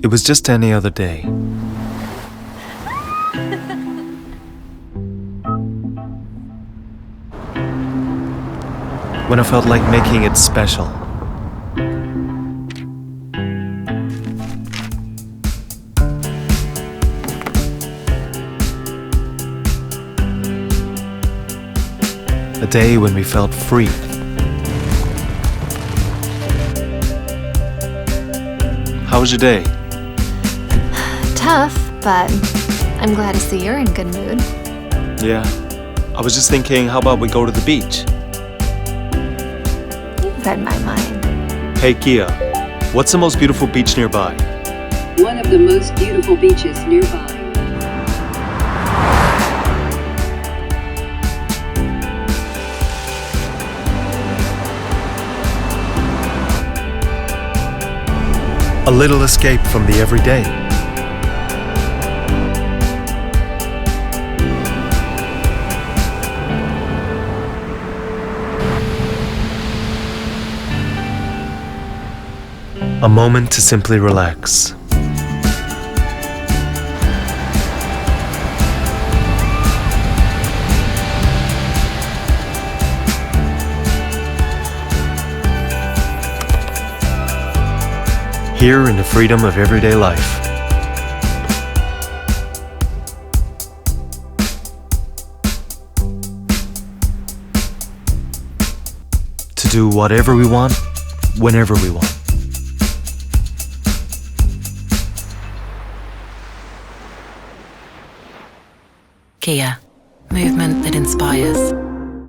It was just any other day. When I felt like making it special. A day when we felt free. How was your day? Tough, but I'm glad to see you're in good mood. Yeah. I was just thinking, how about we go to the beach? You've read my mind. Hey Kia, what's the most beautiful beach nearby? One of the most beautiful beaches nearby. A little escape from the everyday. A moment to simply relax. Here in the freedom of everyday life. To do whatever we want, whenever we want. Kia, movement that inspires.